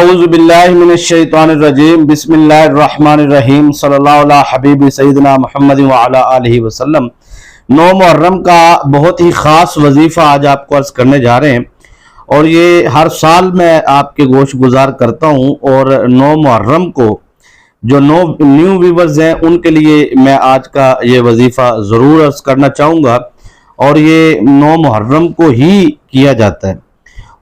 अऊज़ु बिल्लाहि मिनश शैतानिर रजीम बिस्मिल्लाहिर रहमानिर रहीम सल्लल्लाहु अला हबीबी सय्यिदना मुहम्मद व अला आलिहि वसल्लम। 9 मुहर्रम का बहुत ही ख़ास वजीफ़ा आज आपको अर्ज़ करने जा रहे हैं और ये हर साल मैं आपके गोश गुजार करता हूँ। और 9 मुहर्रम को जो न्यू व्यूवर्स हैं उनके लिए मैं आज का ये वजीफ़ा ज़रूर अर्ज़ करना चाहूँगा। और ये 9 मुहर्रम को ही किया जाता है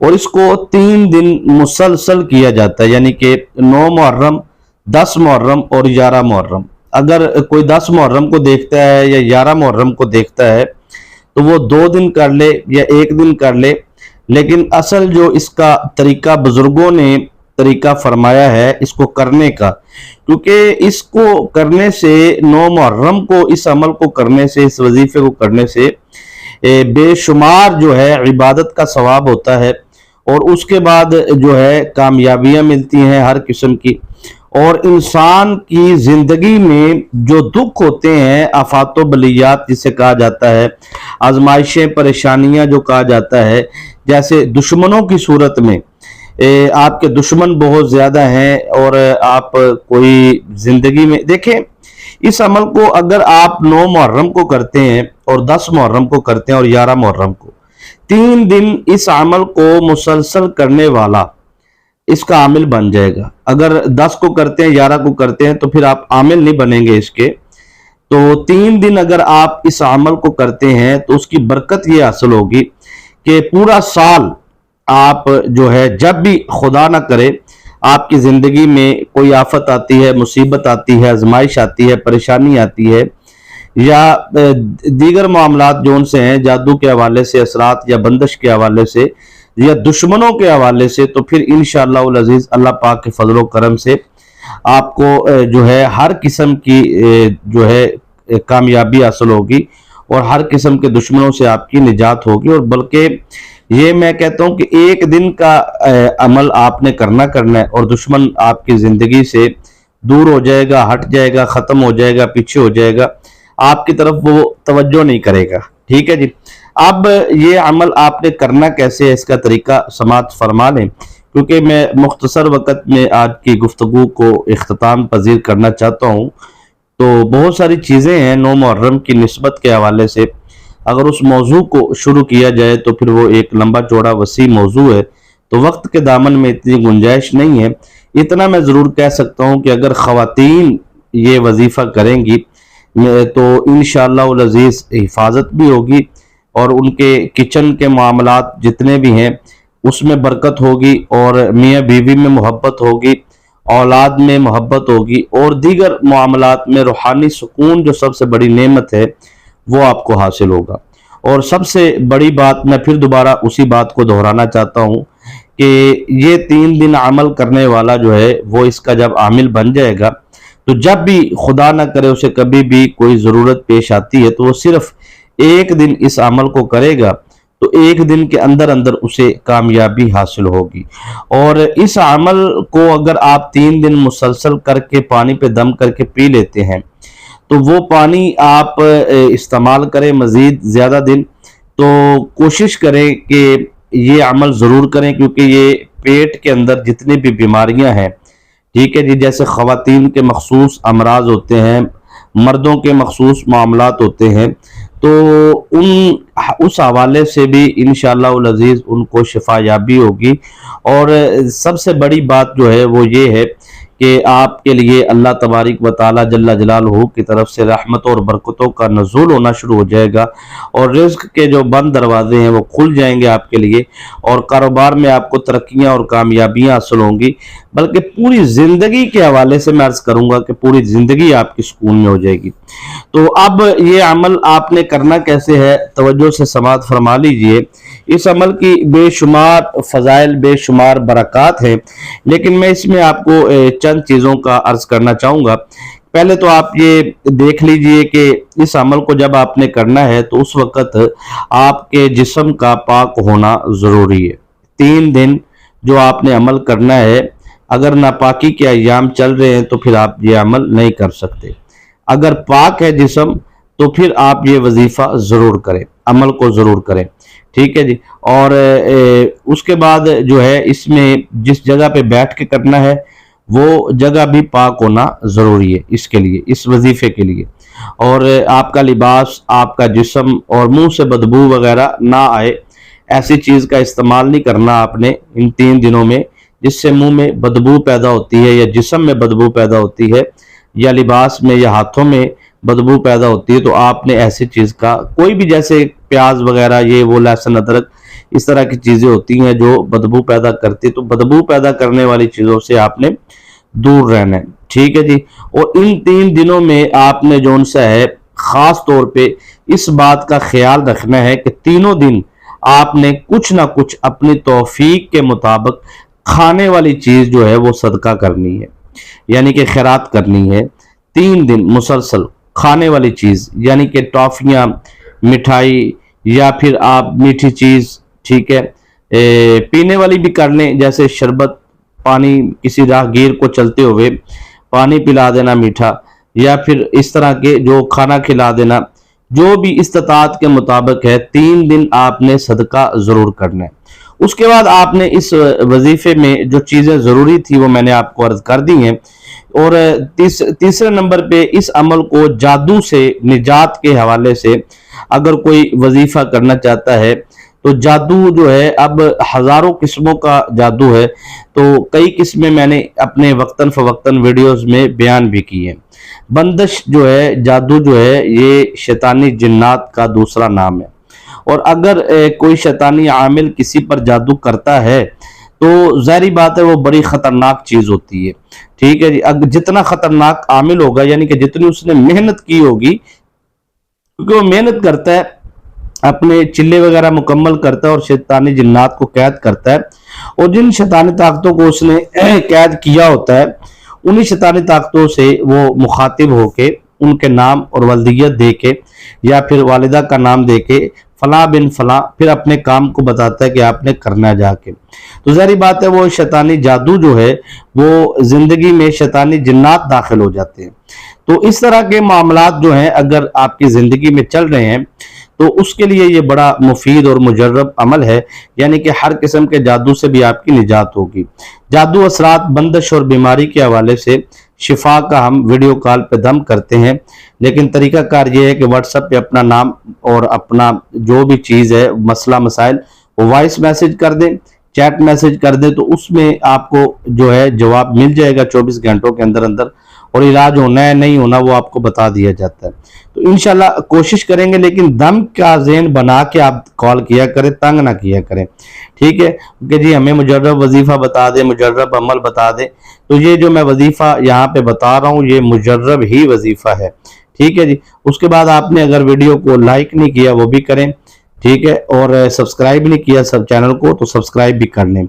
और इसको 3 दिन मुसलसल किया जाता है, यानी कि 9 मुहर्रम, 10 मुहर्रम और 11 मुहर्रम। अगर कोई 10 मुहर्रम को देखता है या 11 मुहर्रम को देखता है तो वो 2 दिन कर ले या 1 दिन कर ले, लेकिन असल जो इसका तरीका बुजुर्गों ने तरीका फरमाया है इसको करने का, क्योंकि इसको करने से 9 मुहर्रम को इस अमल को करने से, इस वजीफे को करने से बेशुमार जो है इबादत का सवाब होता है और उसके बाद जो है कामयाबियां मिलती हैं हर किस्म की। और इंसान की जिंदगी में जो दुख होते हैं, आफात बलियात जिसे कहा जाता है, आजमाइशें, परेशानियां जो कहा जाता है, जैसे दुश्मनों की सूरत में आपके दुश्मन बहुत ज़्यादा हैं और आप कोई ज़िंदगी में देखें, इस अमल को अगर आप 9 मुहर्रम को करते हैं और 10 मुहर्रम को करते हैं और 11 मुहर्रम को, 3 दिन इस अमल को मुसलसल करने वाला इसका आमिल बन जाएगा। अगर 10 को करते हैं, 11 को करते हैं तो फिर आप आमिल नहीं बनेंगे इसके। तो 3 दिन अगर आप इस अमल को करते हैं तो उसकी बरकत ये हासिल होगी कि पूरा साल आप जो है, जब भी खुदा ना करे आपकी ज़िंदगी में कोई आफत आती है, मुसीबत आती है, आजमाइश आती है, परेशानी आती है या दीगर मामलात जो उनसे हैं, जादू के हवाले से, असरात या बंदिश के हवाले से या दुश्मनों के हवाले से, तो फिर इंशाअल्लाह अज़ीज़ अल्लाह पाक के फजल व करम से आपको जो है हर किस्म की जो है कामयाबी हासिल होगी और हर किस्म के दुश्मनों से आपकी निजात होगी। और बल्कि ये मैं कहता हूँ कि 1 दिन का अमल आपने करना है और दुश्मन आपकी ज़िंदगी से दूर हो जाएगा, हट जाएगा, ख़त्म हो जाएगा, पीछे हो जाएगा, आपकी तरफ वो तवज्जो नहीं करेगा। ठीक है जी। अब ये अमल आपने करना कैसे है, इसका तरीका समात फरमा लें, क्योंकि मैं मुख्तसर वक़्त में आज की गुफ्तगू को इख्तिताम पजीर करना चाहता हूँ। तो बहुत सारी चीज़ें हैं 9 मुहर्रम की निस्बत के हवाले से, अगर उस मौजू को शुरू किया जाए तो फिर वो एक लंबा चौड़ा वसी मौजू है, तो वक्त के दामन में इतनी गुंजाइश नहीं है। इतना मैं ज़रूर कह सकता हूँ कि अगर ख़वातीन ये वजीफ़ा करेंगी तो इंशाअल्लाह अज़ीज़ हिफाजत भी होगी और उनके किचन के मामलात जितने भी हैं उसमें बरकत होगी और मियाँ बीवी में मोहब्बत होगी, औलाद में मोहब्बत होगी और दीगर मामलात में रूहानी सुकून जो सबसे बड़ी नेमत है वो आपको हासिल होगा। और सबसे बड़ी बात, मैं फिर दोबारा उसी बात को दोहराना चाहता हूँ कि ये 3 दिन अमल करने वाला जो है वो इसका जब आमिल बन जाएगा तो जब भी खुदा ना करे उसे कभी भी कोई ज़रूरत पेश आती है तो वो सिर्फ 1 दिन इस अमल को करेगा तो 1 दिन के अंदर अंदर उसे कामयाबी हासिल होगी। और इस अमल को अगर आप 3 दिन मुसलसल करके पानी पे दम करके पी लेते हैं तो वो पानी आप इस्तेमाल करें मज़ीद ज़्यादा दिन, तो कोशिश करें कि ये अमल ज़रूर करें, क्योंकि ये पेट के अंदर जितनी भी बीमारियां हैं, ठीक है जी, जैसे ख़वातीन के मखसूस अमराज होते हैं, मर्दों के मखसूस मामलात होते हैं, तो उस हवाले से भी इंशाअल्लाह अज़ीज़ उनको शिफायाबी होगी। और सबसे बड़ी बात जो है वो ये है कि आपके लिए अल्लाह तबारिक व तआला जल्ला जलालहू की तरफ से रहमत और बरकतों का नज़ूल होना शुरू हो जाएगा और रिज़्क के जो बंद दरवाजे हैं वो खुल जाएंगे आपके लिए और कारोबार में आपको तरक्कियां और कामयाबियां हासिल होंगी। बल्कि पूरी ज़िंदगी के हवाले से मैं अर्ज़ करूँगा कि पूरी ज़िंदगी आपकी सुकून में हो जाएगी। तो अब ये अमल आपने करना कैसे है, तवज्जो से समात फरमा लीजिए। इस अमल की बेशुमार फ़ज़ाइल, बेशुमार बरक़ात हैं, लेकिन मैं इसमें आपको चंद चीज़ों का अर्ज़ करना चाहूँगा। पहले तो आप ये देख लीजिए कि इस अमल को जब आपने करना है तो उस वक़्त आपके जिस्म का पाक होना ज़रूरी है। 3 दिन जो आपने अमल करना है, अगर नापाकी के अय्याम चल रहे हैं तो फिर आप ये अमल नहीं कर सकते। अगर पाक है जिस्म तो फिर आप ये वजीफ़ा ज़रूर करें, अमल को ज़रूर करें। ٹھیک ہے جی. اور اس کے بعد جو ہے اس میں جس جگہ پہ بیٹھ کے کرنا ہے وہ جگہ بھی پاک ہونا ضروری ہے اس کے لیے، اس وظیفے کے لیے. اور آپ کا لباس، آپ کا جسم اور منہ سے بدبو وغیرہ نہ آئے، ایسی چیز کا استعمال نہیں کرنا آپ نے ان 3 دنوں میں جس سے منہ میں بدبو پیدا ہوتی ہے یا جسم میں بدبو پیدا ہوتی ہے یا لباس میں یا ہاتھوں میں بدبو پیدا ہوتی ہے. تو آپ نے ایسی چیز کا کوئی بھی، جیسے پیاز وغیرہ، یہ وہ، لہسن ادرک، اس طرح کی چیزیں ہوتی ہیں جو بدبو پیدا کرتی، تو بدبو پیدا کرنے والی چیزوں سے آپ نے دور رہنا ہے. ٹھیک ہے جی. اور ان 3 دنوں میں آپ نے جو ان سے ہے خاص طور پہ اس بات کا خیال رکھنا ہے کہ تینوں دن آپ نے کچھ نہ کچھ اپنی توفیق کے مطابق کھانے والی چیز جو ہے وہ صدقہ کرنی ہے، یعنی کہ خیرات کرنی ہے. 3 دن مسلسل کھانے والی چیز، یعنی کہ ٹافیاں، مٹھائی، یا پھر آپ میٹھی چیز، ٹھیک ہے، پینے والی بھی کر لیں، جیسے شربت، پانی، کسی راہگیر کو چلتے ہوئے پانی پلا دینا میٹھا، یا پھر اس طرح کے جو کھانا کھلا دینا، جو بھی استطاعت کے مطابق ہے. 3 دن آپ نے صدقہ ضرور کرنا ہے. اس کے بعد آپ نے اس وظیفے میں جو چیزیں ضروری تھی وہ میں نے آپ کو عرض کر دی ہیں. اور تیسرے نمبر پہ اس عمل کو جادو سے نجات کے حوالے سے اگر کوئی وظیفہ کرنا چاہتا ہے تو جادو جو ہے اب ہزاروں قسموں کا جادو ہے، تو کئی قسمیں میں نے اپنے وقتاً فوقتاً ویڈیوز میں بیان بھی کی ہیں. بندش جو ہے، جادو جو ہے، یہ شیطانی جنات کا دوسرا نام ہے. اور اگر کوئی شیطانی عامل کسی پر جادو کرتا ہے تو ظاہری بات ہے وہ بڑی خطرناک چیز ہوتی ہے. ٹھیک ہے جی. جتنا خطرناک عامل ہوگا، یعنی کہ جتنی اس نے محنت کی ہوگی، کیونکہ وہ محنت کرتا ہے، اپنے چلے وغیرہ مکمل کرتا ہے اور شیطانی جنات کو قید کرتا ہے، اور جن شیطانی طاقتوں کو اس نے قید کیا ہوتا ہے انہی شیطانی طاقتوں سے وہ مخاطب ہو کے ان کے نام اور والدیت دے کے یا پھر والدہ کا نام دے کے فلاں بن فلاں پھر اپنے کام کو بتاتا ہے کہ آپ نے کرنا ہے جا کے. تو ظاہری بات ہے وہ شیطانی جادو جو ہے وہ زندگی میں شیطانی جنات داخل ہو جاتے ہیں. تو اس طرح کے معاملات جو ہیں اگر آپ کی زندگی میں چل رہے ہیں تو اس کے لیے یہ بڑا مفید اور مجرب عمل ہے، یعنی کہ ہر قسم کے جادو سے بھی آپ کی نجات ہوگی. جادو اثرات، بندش اور بیماری کے حوالے سے شفا کا ہم ویڈیو کال پہ دم کرتے ہیں، لیکن طریقہ کار یہ ہے کہ واٹس ایپ پہ اپنا نام اور اپنا جو بھی چیز ہے، مسئلہ مسائل، وہ وائس میسج کر دیں، چیٹ میسج کر دیں، تو اس میں آپ کو جو ہے جواب مل جائے گا 24 گھنٹوں کے اندر اندر، اور علاج ہونا ہے نہیں ہونا وہ آپ کو بتا دیا جاتا ہے. تو انشاءاللہ کوشش کریں گے، لیکن دم کا ذہن بنا کے آپ کال کیا کریں، تنگ نہ کیا کریں. ٹھیک ہے کہ جی ہمیں مجرب وظیفہ بتا دیں، مجرب عمل بتا دیں. تو یہ جو میں وظیفہ یہاں پہ بتا رہا ہوں یہ مجرب ہی وظیفہ ہے. ٹھیک ہے جی. اس کے بعد آپ نے اگر ویڈیو کو لائک نہیں کیا وہ بھی کریں، ٹھیک ہے، اور سبسکرائب نہیں کیا سب چینل کو تو سبسکرائب بھی کر لیں.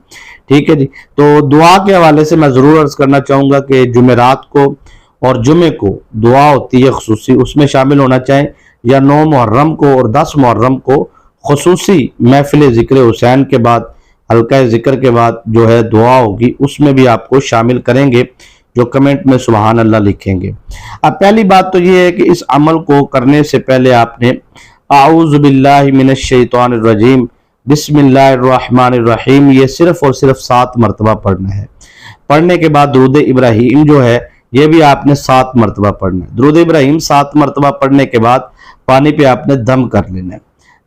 ٹھیک ہے جی. تو دعا کے حوالے سے میں ضرور عرض کرنا چاہوں گا کہ جمعرات کو اور جمعے کو دعا ہوتی ہے خصوصی، اس میں شامل ہونا چاہیں، یا 9 محرم کو اور 10 محرم کو خصوصی محفل ذکر حسین کے بعد، حلقہ ذکر کے بعد جو ہے دعا ہوگی، اس میں بھی آپ کو شامل کریں گے جو کمنٹ میں سبحان اللہ لکھیں گے. اب پہلی بات تو یہ ہے کہ اس عمل کو کرنے سے پہلے آپ نے اعوذ باللہ من الشیطان الرجیم بسم اللہ الرحمن الرحیم یہ صرف اور صرف 7 مرتبہ پڑھنا ہے. پڑھنے کے بعد درود ابراہیم جو ہے یہ بھی آپ نے 7 مرتبہ پڑھنا ہے. درود ابراہیم 7 مرتبہ پڑھنے کے بعد پانی پہ آپ نے دم کر لینا ہے.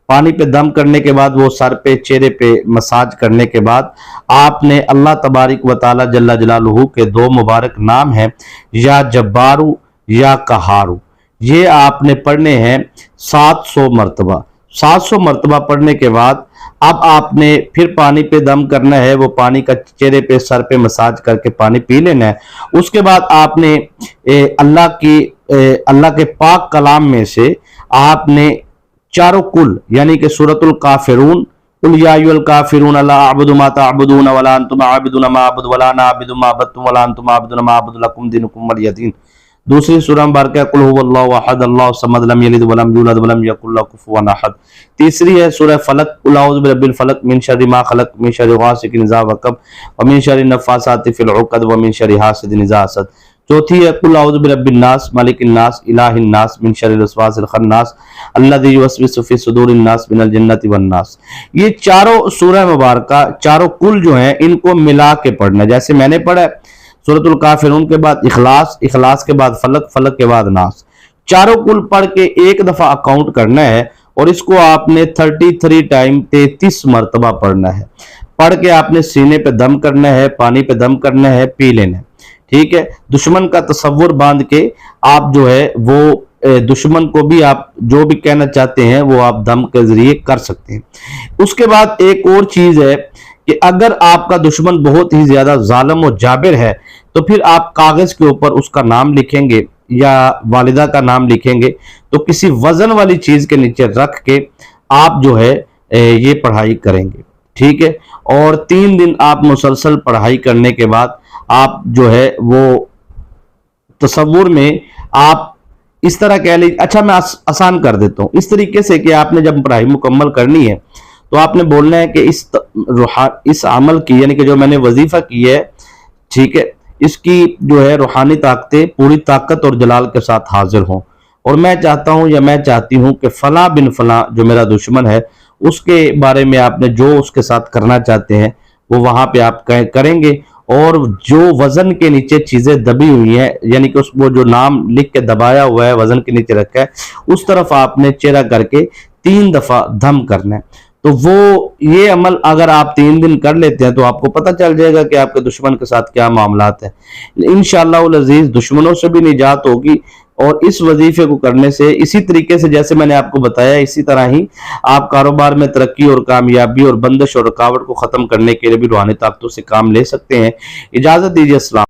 پانی پہ دم کرنے کے بعد وہ سر پہ، چہرے پہ مساج کرنے کے بعد آپ نے اللہ تبارک و تعالی جل جلالہ کے 2 مبارک نام ہیں، یا جبارو یا قہارو، یہ آپ نے پڑھنے ہیں 700 مرتبہ. 700 مرتبہ پڑھنے کے بعد اب آپ نے پھر پانی پہ دم کرنا ہے، وہ پانی کا چہرے پہ، سر پہ مساج کر کے پانی پی لینا ہے. اس کے بعد آپ نے اللہ کے پاک کلام میں سے آپ نے چاروں کل، یعنی کہ سورۃ الکافرون، قل یا ایھا الکافرون لا اعبد ما تعبدون ولا انتم عابدون ما اعبد ولا انا عابد ما عبدتم ولا انتم عابدون ما اعبد لکم دینکم ولی دین. دوسری سورہ مبارکہ قل هو اللہ احد اللہ الصمد لم یلد ولم یولد ولم یکن له کفوا احد. تیسری ہے سورہ فلق قل اعوذ برب الفلق من شر ما خلق من شر غاسق اذا وقب ومن شر النفاثات فی العقد ومن شر حاسد اذا حسد. चौथी है कुल औज़ु बिरब्बिन नास मालिकिन नास इलाहिन नास मिन शर्रिल वसवासिल खन्नास अल्लज़ी युवस्विसु फी सुदूरिन नास मिनल जिन्नति वन नास। ये चारों सूरह मुबारका, चारों कुल जो हैं, इनको मिला के पढ़ना। जैसे मैंने पढ़ा सूरतुल काफिरून के बाद इखलास, इखलास के बाद फलक, फलक के बाद नास, चारों कुल पढ़ के एक दफा अकाउंट करना है और इसको आपने 33 टाइम 33 मरतबा पढ़ना है। पढ़ के आपने सीने पे दम करना है, पानी पे दम करना है, पी लेना है। ठीक है, दुश्मन का तसव्वुर बांध के आप जो है वो दुश्मन को भी आप जो भी कहना चाहते हैं वो आप दम के जरिए कर सकते हैं। उसके बाद एक और चीज है कि अगर आपका दुश्मन बहुत ही ज्यादा जालिम और जाबिर है तो फिर आप कागज के ऊपर उसका नाम लिखेंगे या वालिदा का नाम लिखेंगे, तो किसी वजन वाली चीज के नीचे रख के आप जो है ये पढ़ाई करेंगे। ठीक है, और 3 दिन आप मुसलसल पढ़ाई करने के बाद आप जो है वो तसव्वुर में आप इस तरह कह लीजिए, अच्छा मैं आसान कर देता हूँ, इस तरीके से कि आपने जब पढ़ाई मुकम्मल करनी है तो आपने बोलना है कि इस अमल की, यानी कि जो मैंने वजीफा की है, ठीक है, इसकी जो है रूहानी ताकतें पूरी ताकत और जलाल के साथ हाजिर हों, और मैं चाहता हूं या मैं चाहती हूं कि फला बिन फला जो मेरा दुश्मन है उसके बारे में आपने जो उसके साथ करना चाहते हैं वो वहां पे आप करेंगे, और जो वजन के नीचे चीजें दबी हुई हैं, यानी कि वो जो नाम लिख के दबाया हुआ है वजन के नीचे रखा है, उस तरफ आपने चेहरा करके 3 दफा दम करना है। तो वो ये अमल अगर आप 3 दिन कर लेते हैं तो आपको पता चल जाएगा कि आपके दुश्मन के साथ क्या मामलात है। इंशाअल्लाह अज़ीज दुश्मनों से भी निजात होगी, और इस वजीफे को करने से इसी तरीके से जैसे मैंने आपको बताया, इसी तरह ही आप कारोबार में तरक्की और कामयाबी और बंदिश और रुकावट को खत्म करने के लिए भी रूहानी ताकतों से काम ले सकते हैं। इजाजत दीजिए, अस्सलाम।